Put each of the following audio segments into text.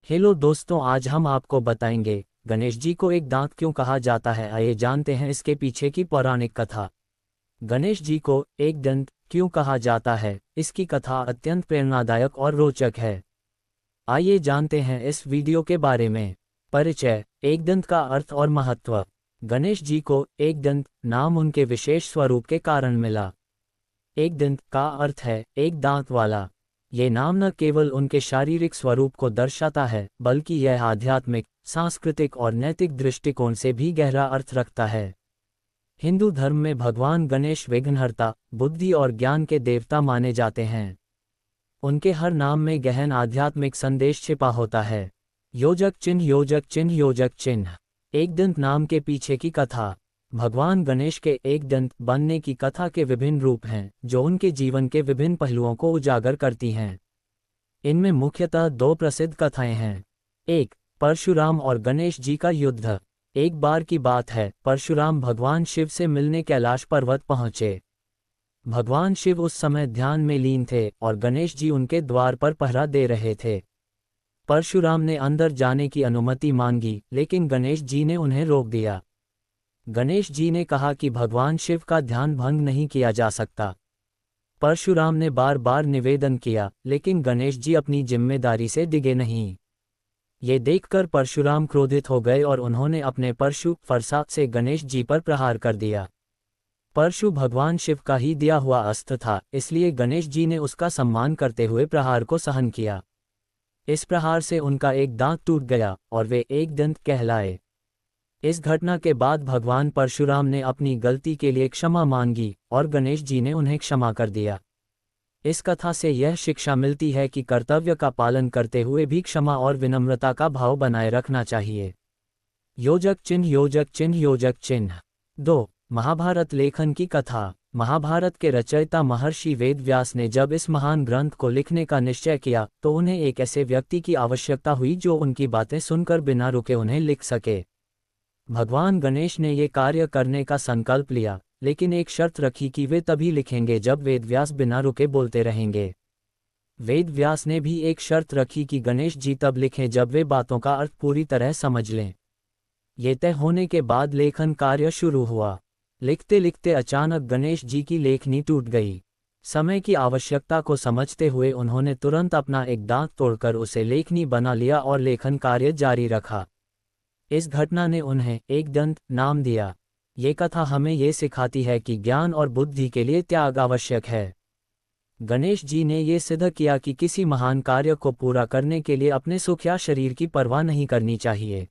Hello दोस्तों, आज हम आपको बताएंगे गणेश जी को एक दांत क्यों कहा जाता है। आइए जानते हैं इसके पीछे की पौराणिक कथा। गणेश जी को एक दंत क्यों कहा जाता है, इसकी कथा अत्यंत प्रेरणादायक और रोचक है। आइए जानते हैं इस वीडियो के बारे में। परिचय। एक दंत का अर्थ और महत्व। गणेश जी को एक दंत नाम उनके विशेष स्वरूप के कारण मिला। एक दंत का अर्थ है एक दांत वाला। ये नाम न केवल उनके शारीरिक स्वरूप को दर्शाता है, बल्कि यह आध्यात्मिक, सांस्कृतिक और नैतिक दृष्टिकोण से भी गहरा अर्थ रखता है। हिंदू धर्म में भगवान गणेश विघ्नहर्ता, बुद्धि और ज्ञान के देवता माने जाते हैं। उनके हर नाम में गहन आध्यात्मिक संदेश छिपा होता है। योजक चिन्ह, योजक चिन्ह, योजक चिन्ह। एक दंत नाम के पीछे की कथा। भगवान गणेश के एक दंत बनने की कथा के विभिन्न रूप हैं, जो उनके जीवन के विभिन्न पहलुओं को उजागर करती हैं। इनमें मुख्यतः दो प्रसिद्ध कथाएं हैं। एक, परशुराम और गणेश जी का युद्ध। एक बार की बात है, परशुराम भगवान शिव से मिलने कैलाश पर्वत पहुंचे। भगवान शिव उस समय ध्यान में लीन थे और गणेश जी उनके द्वार पर पहरा दे रहे थे। परशुराम ने अंदर जाने की अनुमति मांगी, लेकिन गणेश जी ने उन्हें रोक दिया। गणेश जी ने कहा कि भगवान शिव का ध्यान भंग नहीं किया जा सकता। परशुराम ने बार बार निवेदन किया, लेकिन गणेश जी अपनी जिम्मेदारी से डिगे नहीं। ये देखकर परशुराम क्रोधित हो गए और उन्होंने अपने परशु फरसा से गणेश जी पर प्रहार कर दिया। परशु भगवान शिव का ही दिया हुआ अस्त्र था, इसलिए गणेश जी ने उसका सम्मान करते हुए प्रहार को सहन किया। इस प्रहार से उनका एक दांत टूट गया और वे एक दंत कहलाए। इस घटना के बाद भगवान परशुराम ने अपनी गलती के लिए क्षमा मांगी और गणेश जी ने उन्हें क्षमा कर दिया। इस कथा से यह शिक्षा मिलती है कि कर्तव्य का पालन करते हुए भी क्षमा और विनम्रता का भाव बनाए रखना चाहिए। योजक चिन्ह, योजक चिन्ह, योजक चिन्ह। 2. महाभारत लेखन की कथा। महाभारत के रचयिता महर्षि वेदव्यास ने जब इस महान ग्रंथ को लिखने का निश्चय किया, तो उन्हें एक ऐसे व्यक्ति की आवश्यकता हुई जो उनकी बातें सुनकर बिना रुके उन्हें लिख सके। भगवान गणेश ने ये कार्य करने का संकल्प लिया, लेकिन एक शर्त रखी कि वे तभी लिखेंगे जब वेदव्यास बिना रुके बोलते रहेंगे। वेदव्यास ने भी एक शर्त रखी कि गणेश जी तब लिखें जब वे बातों का अर्थ पूरी तरह समझ लें। ये तय होने के बाद लेखन कार्य शुरू हुआ। लिखते लिखते अचानक गणेश जी की लेखनी टूट गई। समय की आवश्यकता को समझते हुए उन्होंने तुरंत अपना एक दांत तोड़कर उसे लेखनी बना लिया और लेखन कार्य जारी रखा। इस घटना ने उन्हें एक दंत नाम दिया। ये कथा हमें ये सिखाती है कि ज्ञान और बुद्धि के लिए त्याग आवश्यक है। गणेश जी ने ये सिद्ध किया कि किसी महान कार्य को पूरा करने के लिए अपने सुख या शरीर की परवाह नहीं करनी चाहिए।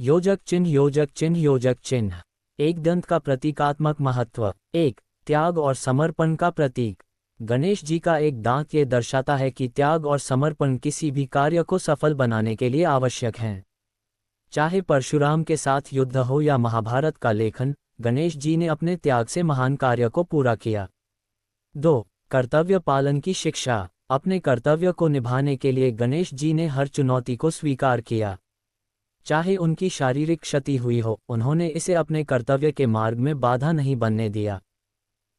योजक चिन्ह, योजक चिन्ह, योजक चिन्ह। एक दंत का प्रतीकात्मक महत्व। 1. त्याग और समर्पण का प्रतीक। गणेश जी का एक दांत ये दर्शाता है कि त्याग और समर्पण किसी भी कार्य को सफल बनाने के लिए आवश्यक हैं। चाहे परशुराम के साथ युद्ध हो या महाभारत का लेखन, गणेश जी ने अपने त्याग से महान कार्य को पूरा किया। 2. कर्तव्य पालन की शिक्षा। अपने कर्तव्य को निभाने के लिए गणेश जी ने हर चुनौती को स्वीकार किया। चाहे उनकी शारीरिक क्षति हुई हो, उन्होंने इसे अपने कर्तव्य के मार्ग में बाधा नहीं बनने दिया।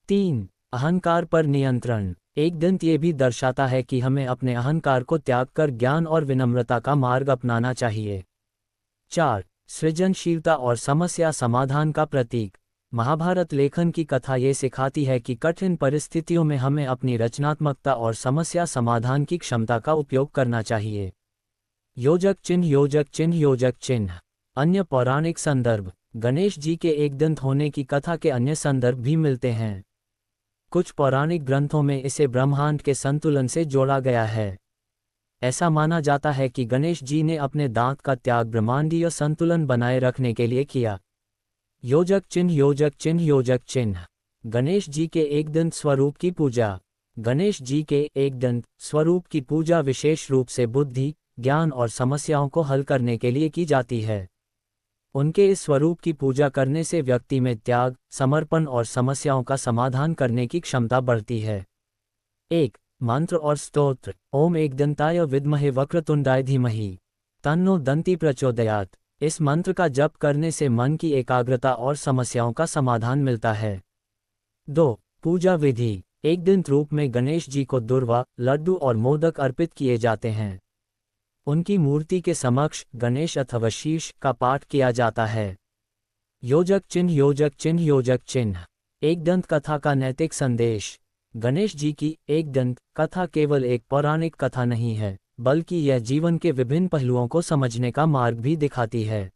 3. अहंकार पर नियंत्रण। एक दंत ये भी दर्शाता है कि हमें अपने अहंकार को त्याग कर ज्ञान और विनम्रता का मार्ग अपनाना चाहिए। 4. सृजनशीलता और समस्या समाधान का प्रतीक। महाभारत लेखन की कथा ये सिखाती है कि कठिन परिस्थितियों में हमें अपनी रचनात्मकता और समस्या समाधान की क्षमता का उपयोग करना चाहिए। योजक चिन्ह, योजक चिन्ह, योजक चिन्ह। अन्य पौराणिक संदर्भ। गणेश जी के एक दंत होने की कथा के अन्य संदर्भ भी मिलते हैं। कुछ पौराणिक ग्रंथों में इसे ब्रह्मांड के संतुलन से जोड़ा गया है। ऐसा माना जाता है कि गणेश जी ने अपने दांत का त्याग ब्रह्मांडीय संतुलन बनाए रखने के लिए किया। योजक चिन्ह, योजक चिन्ह, योजक चिन्ह। गणेश जी के एक दंत स्वरूप की पूजा। गणेश जी के एक दंत स्वरूप की पूजा विशेष रूप से बुद्धि, ज्ञान और समस्याओं को हल करने के लिए की जाती है। उनके इस स्वरूप की पूजा करने से व्यक्ति में त्याग, समर्पण और समस्याओं का समाधान करने की क्षमता बढ़ती है। 1. मंत्र और स्तोत्र। ओम एकदंताय विद्महे वक्रतुंडाय धीमहि तन्नो दंती प्रचोदयात्। इस मंत्र का जप करने से मन की एकाग्रता और समस्याओं का समाधान मिलता है। 2. पूजा विधि। एक दंत रूप में गणेश जी को दुर्वा, लड्डू और मोदक अर्पित किए जाते हैं। उनकी मूर्ति के समक्ष गणेश अथवा शीर्ष का पाठ किया जाता है। योजक चिन्ह योजक चिन्ह योजक चिन्ह। एक दंत कथा का नैतिक संदेश। गणेश जी की एक दंत कथा केवल एक पौराणिक कथा नहीं है, बल्कि यह जीवन के विभिन्न पहलुओं को समझने का मार्ग भी दिखाती है।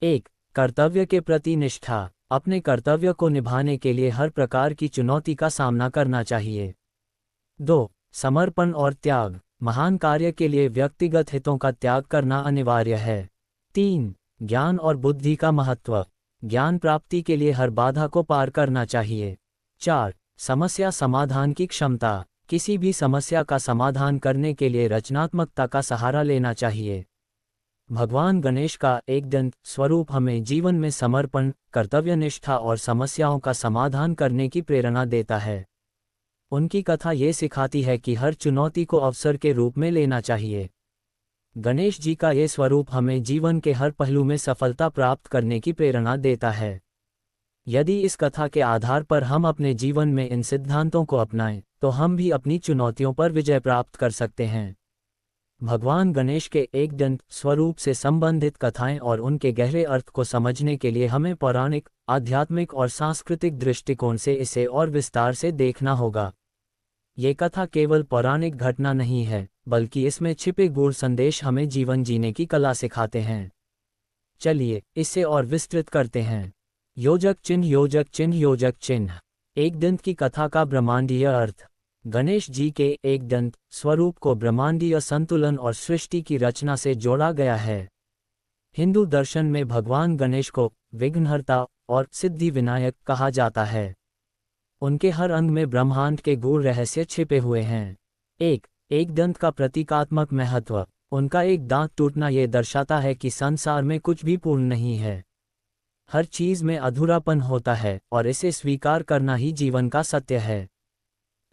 1. कर्तव्य के प्रति निष्ठा। अपने कर्तव्य को निभाने के लिए हर प्रकार की चुनौती का सामना करना चाहिए। 2. समर्पण और त्याग। महान कार्य के लिए व्यक्तिगत हितों का त्याग करना अनिवार्य है। 3. ज्ञान और बुद्धि का महत्व। ज्ञान प्राप्ति के लिए हर बाधा को पार करना चाहिए। 4. समस्या समाधान की क्षमता। किसी भी समस्या का समाधान करने के लिए रचनात्मकता का सहारा लेना चाहिए। भगवान गणेश का एकदंत स्वरूप हमें जीवन में समर्पण, कर्तव्यनिष्ठा और समस्याओं का समाधान करने की प्रेरणा देता है। उनकी कथा ये सिखाती है कि हर चुनौती को अवसर के रूप में लेना चाहिए। गणेश जी का ये स्वरूप हमें जीवन के हर पहलू में सफलता प्राप्त करने की प्रेरणा देता है। यदि इस कथा के आधार पर हम अपने जीवन में इन सिद्धांतों को अपनाएं, तो हम भी अपनी चुनौतियों पर विजय प्राप्त कर सकते हैं। भगवान गणेश के एकदंत स्वरूप से संबंधित कथाएं और उनके गहरे अर्थ को समझने के लिए हमें पौराणिक, आध्यात्मिक और सांस्कृतिक दृष्टिकोण से इसे और विस्तार से देखना होगा। ये कथा केवल पौराणिक घटना नहीं है, बल्कि इसमें छिपे गूढ़ संदेश हमें जीवन जीने की कला सिखाते हैं। चलिए इसे और विस्तृत करते हैं। योजक चिन्ह योजक चिन्ह योजक चिन्ह। एकदंत की कथा का ब्रह्मांडीय अर्थ। गणेश जी के एकदंत स्वरूप को ब्रह्मांडीय संतुलन और सृष्टि की रचना से जोड़ा गया है। हिंदू दर्शन में भगवान गणेश को विघ्नहर्ता और सिद्धि विनायक कहा जाता है। उनके हर अंग में ब्रह्मांड के गूढ़ रहस्य छिपे हुए हैं। एकदंत का प्रतीकात्मक महत्व। उनका एक दांत टूटना ये दर्शाता है कि संसार में कुछ भी पूर्ण नहीं है। हर चीज में अधूरापन होता है और इसे स्वीकार करना ही जीवन का सत्य है।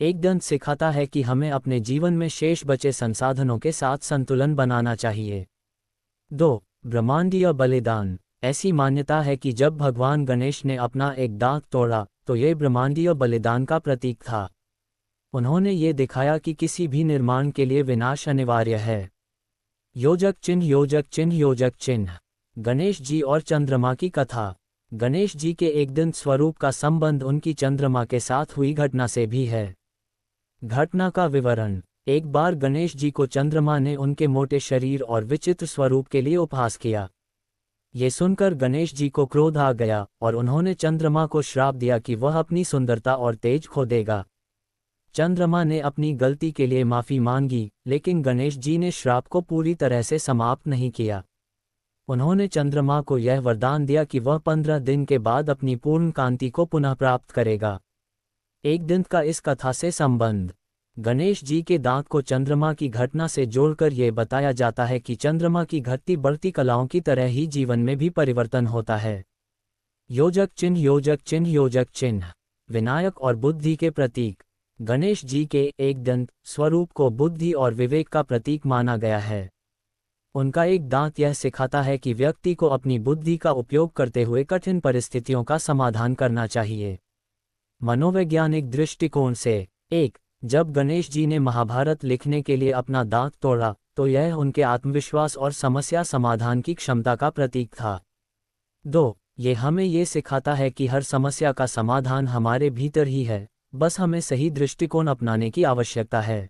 एकदंत सिखाता है कि हमें अपने जीवन में शेष बचे संसाधनों के साथ संतुलन बनाना चाहिए। 2. ब्रह्मांडीय बलिदान। ऐसी मान्यता है कि जब भगवान गणेश ने अपना एक दांत तोड़ा, तो ये ब्रह्मांडीय बलिदान का प्रतीक था। उन्होंने ये दिखाया कि किसी भी निर्माण के लिए विनाश अनिवार्य है। योजक चिन्ह योजक चिन्ह योजक चिन्ह। गणेश जी और चंद्रमा की कथा। गणेश जी के एकदंत स्वरूप का संबंध उनकी चंद्रमा के साथ हुई घटना से भी है। घटना का विवरण। एक बार गणेश जी को चंद्रमा ने उनके मोटे शरीर और विचित्र स्वरूप के लिए उपहास किया। ये सुनकर गणेश जी को क्रोध आ गया और उन्होंने चंद्रमा को श्राप दिया कि वह अपनी सुंदरता और तेज खो देगा। चंद्रमा ने अपनी गलती के लिए माफी मांगी, लेकिन गणेश जी ने श्राप को पूरी तरह से समाप्त नहीं किया। उन्होंने चंद्रमा को यह वरदान दिया कि वह 15 दिन के बाद अपनी पूर्ण कांति को पुनः प्राप्त करेगा। एकदंत का इस कथा से संबंध। गणेश जी के दांत को चंद्रमा की घटना से जोड़कर यह बताया जाता है कि चंद्रमा की घटती बढ़ती कलाओं की तरह ही जीवन में भी परिवर्तन होता है। योजक चिन्ह योजक चिन्ह योजक चिन्ह। विनायक और बुद्धि के प्रतीक। गणेश जी के एकदंत स्वरूप को बुद्धि और विवेक का प्रतीक माना गया है। उनका एक दांत यह सिखाता है कि व्यक्ति को अपनी बुद्धि का उपयोग करते हुए कठिन परिस्थितियों का समाधान करना चाहिए। मनोवैज्ञानिक दृष्टिकोण से। जब गणेश जी ने महाभारत लिखने के लिए अपना दांत तोड़ा, तो यह उनके आत्मविश्वास और समस्या समाधान की क्षमता का प्रतीक था। 2. ये हमें ये सिखाता है कि हर समस्या का समाधान हमारे भीतर ही है, बस हमें सही दृष्टिकोण अपनाने की आवश्यकता है।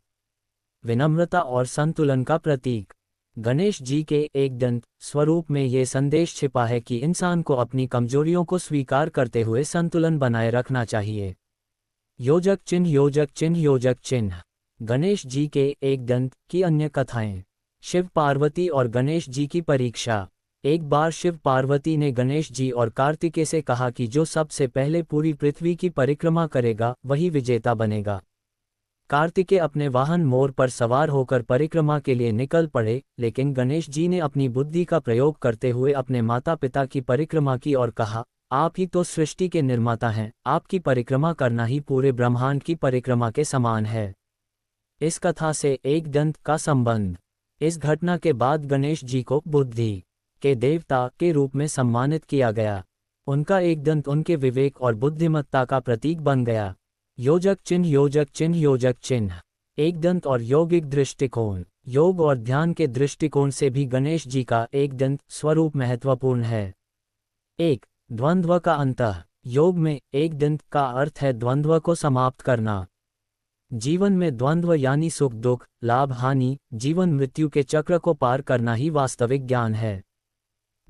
विनम्रता और संतुलन का प्रतीक। गणेश जी के एकदंत स्वरूप में ये संदेश छिपा है कि इंसान को अपनी कमजोरियों को स्वीकार करते हुए संतुलन बनाए रखना चाहिए। योजक चिन्ह योजक चिन्ह योजक चिन्ह। गणेश जी के एकदंत की अन्य कथाएं। शिव पार्वती और गणेश जी की परीक्षा। एक बार शिव पार्वती ने गणेश जी और कार्तिकेय से कहा कि जो सबसे पहले पूरी पृथ्वी की परिक्रमा करेगा, वही विजेता बनेगा। कार्तिकेय अपने वाहन मोर पर सवार होकर परिक्रमा के लिए निकल पड़े, लेकिन गणेश जी ने अपनी बुद्धि का प्रयोग करते हुए अपने माता पिता की परिक्रमा की और कहा, आप ही तो सृष्टि के निर्माता हैं, आपकी परिक्रमा करना ही पूरे ब्रह्मांड की परिक्रमा के समान है। इस कथा से एकदंत का संबंध। इस घटना के बाद गणेश जी को बुद्धि के देवता के रूप में सम्मानित किया गया। उनका एकदंत उनके विवेक और बुद्धिमत्ता का प्रतीक बन गया। योजक चिन्ह योजक चिन्ह योजक चिन्ह। एकदंत और यौगिक दृष्टिकोण। योग और ध्यान के दृष्टिकोण से भी गणेश जी का एकदंत स्वरूप महत्वपूर्ण है। एक, द्वंद्व का अंतः। योग में एकदंत का अर्थ है द्वंद्व को समाप्त करना। जीवन में द्वंद्व यानी सुख दुख, लाभ हानि, जीवन मृत्यु के चक्र को पार करना ही वास्तविक ज्ञान है।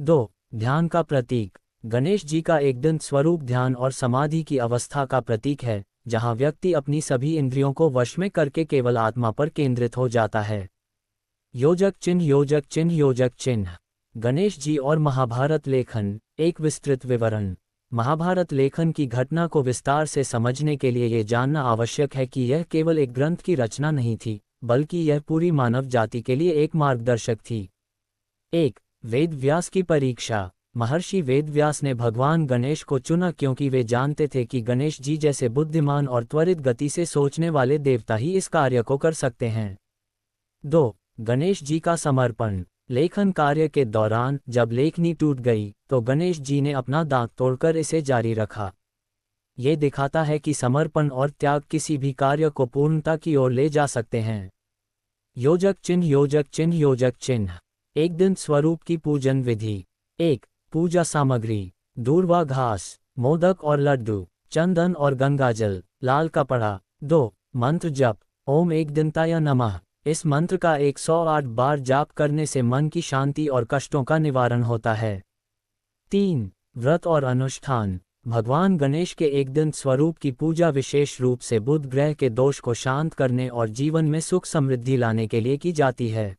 2, ध्यान का प्रतीक। गणेश जी का एकदंत स्वरूप ध्यान और समाधि की अवस्था का प्रतीक है, जहां व्यक्ति अपनी सभी इंद्रियों को वश में करके केवल आत्मा पर केंद्रित हो जाता है। योजक चिन्ह योजक चिन्ह योजक चिन्ह। गणेश जी और महाभारत लेखन। एक विस्तृत विवरण। महाभारत लेखन की घटना को विस्तार से समझने के लिए ये जानना आवश्यक है कि यह केवल एक ग्रंथ की रचना नहीं थी, बल्कि यह पूरी मानव जाति के लिए एक मार्गदर्शक थी। 1, वेद व्यास की परीक्षा। महर्षि वेद व्यास ने भगवान गणेश को चुना क्योंकि वे जानते थे कि गणेश जी जैसे बुद्धिमान और त्वरित गति से सोचने वाले देवता ही इस कार्य को कर सकते हैं। 2, गणेश जी का समर्पण। लेखन कार्य के दौरान जब लेखनी टूट गई तो गणेश जी ने अपना दांत तोड़कर इसे जारी रखा। ये दिखाता है कि समर्पण और त्याग किसी भी कार्य को पूर्णता की ओर ले जा सकते हैं। योजक चिन्ह योजक चिन्ह योजक चिन्ह। एकदंत स्वरूप की पूजन विधि। 1, पूजा सामग्री। दूर्वा घास, मोदक और लड्डू, चंदन और गंगाजल, लाल कपड़ा। 2, मंत्र जप। ओम एकदंताय नमः। इस मंत्र का 108 बार जाप करने से मन की शांति और कष्टों का निवारण होता है। 3, व्रत और अनुष्ठान। भगवान गणेश के एकदंत स्वरूप की पूजा विशेष रूप से बुध ग्रह के दोष को शांत करने और जीवन में सुख समृद्धि लाने के लिए की जाती है।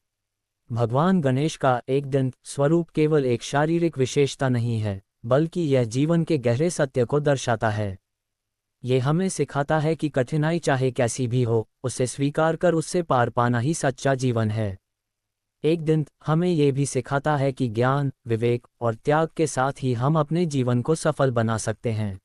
भगवान गणेश का एकदंत स्वरूप केवल एक शारीरिक विशेषता नहीं है, बल्कि यह जीवन के गहरे सत्य को दर्शाता है। ये हमें सिखाता है कि कठिनाई चाहे कैसी भी हो, उसे स्वीकार कर उससे पार पाना ही सच्चा जीवन है। एकदंत हमें ये भी सिखाता है कि ज्ञान, विवेक और त्याग के साथ ही हम अपने जीवन को सफल बना सकते हैं।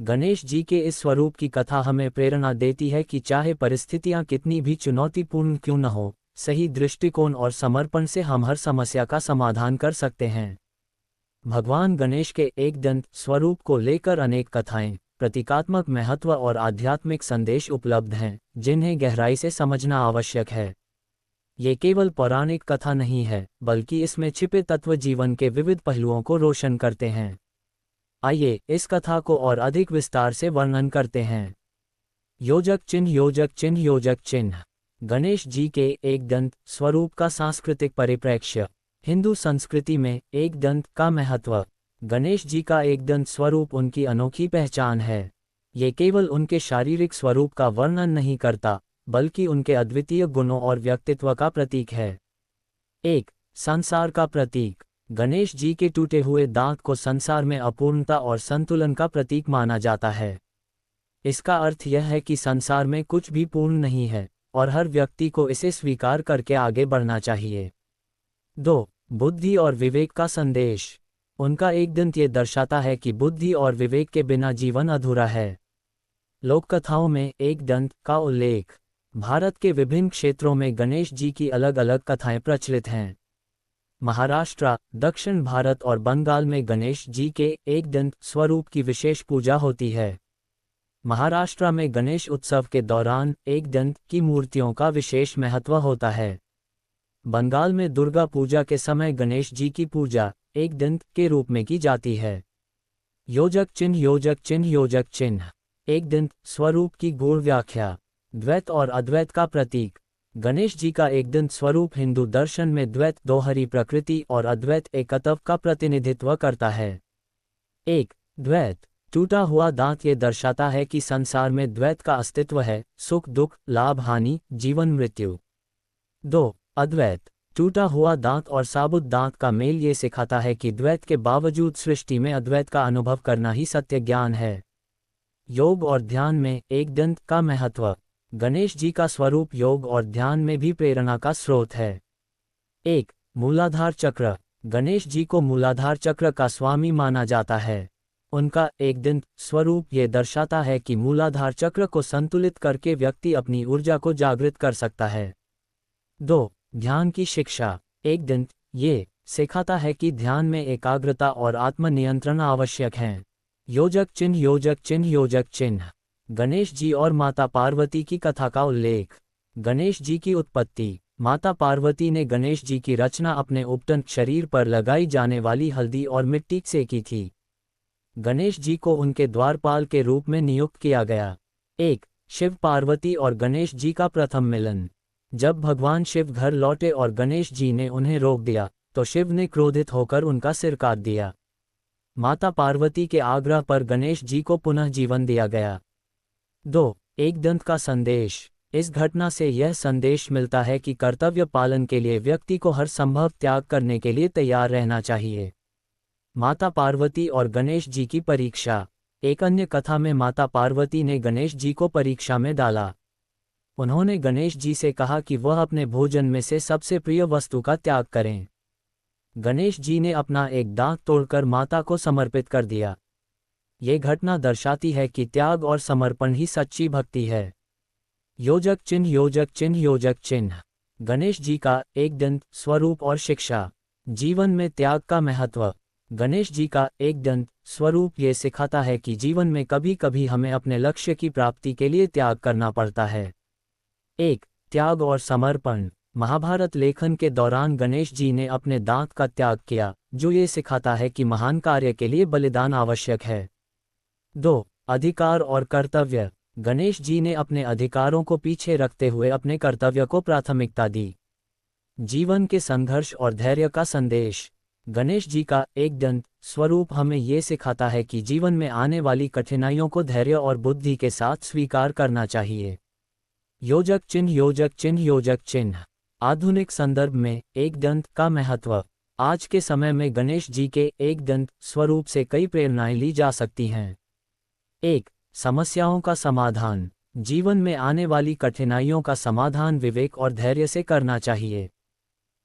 गणेश जी के इस स्वरूप की कथा हमें प्रेरणा देती है कि चाहे परिस्थितियां कितनी भी चुनौतीपूर्ण क्यों न हो, सही दृष्टिकोण और समर्पण से हम हर समस्या का समाधान कर सकते हैं। भगवान गणेश के एकदंत स्वरूप को लेकर अनेक कथाएं, प्रतीकात्मक महत्व और आध्यात्मिक संदेश उपलब्ध हैं, जिन्हें गहराई से समझना आवश्यक है। ये केवल पौराणिक कथा नहीं है, बल्कि इसमें छिपे तत्व जीवन के विविध पहलुओं को रोशन करते हैं। आइए इस कथा को और अधिक विस्तार से वर्णन करते हैं। योजक चिन्ह योजक चिन्ह योजक चिन्ह। गणेश जी के एकदंत स्वरूप का सांस्कृतिक परिप्रेक्ष्य। हिंदू संस्कृति में एकदंत का महत्व। गणेश जी का एकदंत स्वरूप उनकी अनोखी पहचान है। ये केवल उनके शारीरिक स्वरूप का वर्णन नहीं करता, बल्कि उनके अद्वितीय गुणों और व्यक्तित्व का प्रतीक है। 1, संसार का प्रतीक। गणेश जी के टूटे हुए दांत को संसार में अपूर्णता और संतुलन का प्रतीक माना जाता है। इसका अर्थ यह है कि संसार में कुछ भी पूर्ण नहीं है, और हर व्यक्ति को इसे स्वीकार करके आगे बढ़ना चाहिए। 2, बुद्धि और विवेक का संदेश। उनका एकदंत ये दर्शाता है कि बुद्धि और विवेक के बिना जीवन अधूरा है। लोककथाओं में एकदंत का उल्लेख। भारत के विभिन्न क्षेत्रों में गणेश जी की अलग अलग कथाएं प्रचलित हैं। महाराष्ट्र, दक्षिण भारत और बंगाल में गणेश जी के एकदंत स्वरूप की विशेष पूजा होती है। महाराष्ट्र में गणेश उत्सव के दौरान एकदंत की मूर्तियों का विशेष महत्व होता है। बंगाल में दुर्गा पूजा के समय गणेश जी की पूजा एकदंत के रूप में की जाती है। योजक चिन्ह योजक चिन्ह योजक चिन्ह। एकदंत स्वरूप की गूढ़ व्याख्या। द्वैत और अद्वैत का प्रतीक। गणेश जी का एकदंत स्वरूप हिंदू दर्शन में द्वैत दोहरी प्रकृति और अद्वैत एकत्व का प्रतिनिधित्व करता है। 1, द्वैत। टूटा हुआ दांत ये दर्शाता है कि संसार में द्वैत का अस्तित्व है, सुख दुख, लाभ हानि, जीवन मृत्यु। 2, अद्वैत। टूटा हुआ दांत और साबुत दांत का मेल ये सिखाता है कि द्वैत के बावजूद सृष्टि में अद्वैत का अनुभव करना ही सत्य ज्ञान है। योग और ध्यान में एकदंत का महत्व। गणेश जी का स्वरूप योग और ध्यान में भी प्रेरणा का स्रोत है। 1, मूलाधार चक्र। गणेश जी को मूलाधार चक्र का स्वामी माना जाता है। उनका एकदंत स्वरूप ये दर्शाता है कि मूलाधार चक्र को संतुलित करके व्यक्ति अपनी ऊर्जा को जागृत कर सकता है। 2, ध्यान की शिक्षा। एकदंत ये सिखाता है कि ध्यान में एकाग्रता और आत्मनियंत्रण आवश्यक हैं। योजक चिन्ह योजक चिन्ह योजक चिन्ह। गणेश जी और माता पार्वती की कथा का उल्लेख। गणेश जी की उत्पत्ति। माता पार्वती ने गणेश जी की रचना अपने उपटन शरीर पर लगाई जाने वाली हल्दी और मिट्टी से की थी। गणेश जी को उनके द्वारपाल के रूप में नियुक्त किया गया। 1. शिव पार्वती और गणेश जी का प्रथम मिलन। जब भगवान शिव घर लौटे और गणेश जी ने उन्हें रोक दिया, तो शिव ने क्रोधित होकर उनका सिर काट दिया। माता पार्वती के आग्रह पर गणेश जी को पुनः जीवन दिया गया। 2. एकदंत का संदेश। इस घटना से यह संदेश मिलता है कि कर्तव्य पालन के लिए व्यक्ति को हर संभव त्याग करने के लिए तैयार रहना चाहिए। माता पार्वती और गणेश जी की परीक्षा। एक अन्य कथा में माता पार्वती ने गणेश जी को परीक्षा में डाला। उन्होंने गणेश जी से कहा कि वह अपने भोजन में से सबसे प्रिय वस्तु का त्याग करें। गणेश जी ने अपना एक दांत तोड़कर माता को समर्पित कर दिया। ये घटना दर्शाती है कि त्याग और समर्पण ही सच्ची भक्ति है। योजक चिन्ह योजक चिन्ह योजक चिन्ह। गणेश जी का एकदंत स्वरूप और शिक्षा। जीवन में त्याग का महत्व। गणेश जी का एकदंत स्वरूप ये सिखाता है कि जीवन में कभी कभी हमें अपने लक्ष्य की प्राप्ति के लिए त्याग करना पड़ता है। 1. त्याग और समर्पण। महाभारत लेखन के दौरान गणेश जी ने अपने दांत का त्याग किया, जो ये सिखाता है कि महान कार्य के लिए बलिदान आवश्यक है। 2. अधिकार और कर्तव्य। गणेश जी ने अपने अधिकारों को पीछे रखते हुए अपने कर्तव्य को प्राथमिकता दी। जीवन के संघर्ष और धैर्य का संदेश। गणेश जी का एकदंत स्वरूप हमें ये सिखाता है कि जीवन में आने वाली कठिनाइयों को धैर्य और बुद्धि के साथ स्वीकार करना चाहिए। योजक चिन्ह योजक चिन्ह योजक चिन्ह। आधुनिक संदर्भ में एकदंत का महत्व। आज के समय में गणेश जी के एकदंत स्वरूप से कई प्रेरणाएं ली जा सकती हैं। 1. समस्याओं का समाधान। जीवन में आने वाली कठिनाइयों का समाधान विवेक और धैर्य से करना चाहिए।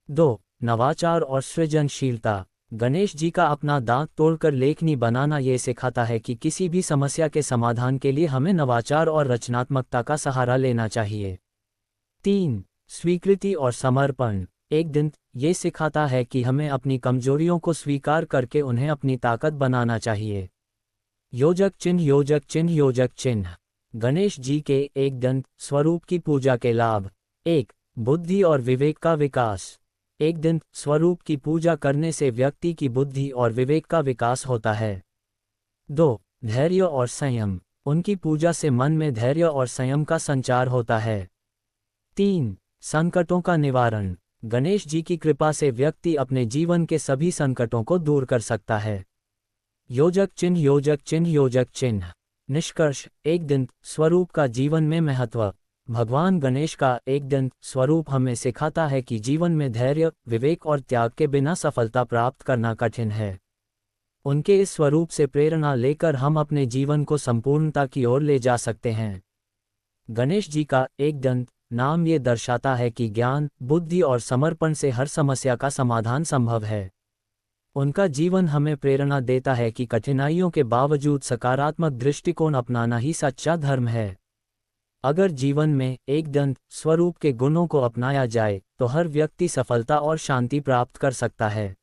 2. नवाचार और सृजनशीलता। गणेश जी का अपना दांत तोड़कर लेखनी बनाना ये सिखाता है कि किसी भी समस्या के समाधान के लिए हमें नवाचार और रचनात्मकता का सहारा लेना चाहिए। 3. स्वीकृति और समर्पण। एकदंत ये सिखाता है कि हमें अपनी कमजोरियों को स्वीकार करके उन्हें अपनी ताकत बनाना चाहिए। योजक चिन्ह योजक चिन्ह योजक चिन्ह। गणेश जी के एकदंत स्वरूप की पूजा के लाभ। 1. बुद्धि और विवेक का विकास। एकदंत स्वरूप की पूजा करने से व्यक्ति की बुद्धि और विवेक का विकास होता है। 2. धैर्य और संयम। उनकी पूजा से मन में धैर्य और संयम का संचार होता है। 3. संकटों का निवारण। गणेश जी की कृपा से व्यक्ति अपने जीवन के सभी संकटों को दूर कर सकता है। योजक चिन्ह योजक चिन्ह योजक चिन्ह। निष्कर्ष। एकदंत स्वरूप का जीवन में महत्व। भगवान गणेश का एकदंत स्वरूप हमें सिखाता है कि जीवन में धैर्य, विवेक और त्याग के बिना सफलता प्राप्त करना कठिन है। उनके इस स्वरूप से प्रेरणा लेकर हम अपने जीवन को संपूर्णता की ओर ले जा सकते हैं। गणेश जी का एकदंत नाम ये दर्शाता है कि ज्ञान, बुद्धि और समर्पण से हर समस्या का समाधान संभव है। उनका जीवन हमें प्रेरणा देता है कि कठिनाइयों के बावजूद सकारात्मक दृष्टिकोण अपनाना ही सच्चा धर्म है। अगर जीवन में एकदंत स्वरूप के गुणों को अपनाया जाए, तो हर व्यक्ति सफलता और शांति प्राप्त कर सकता है।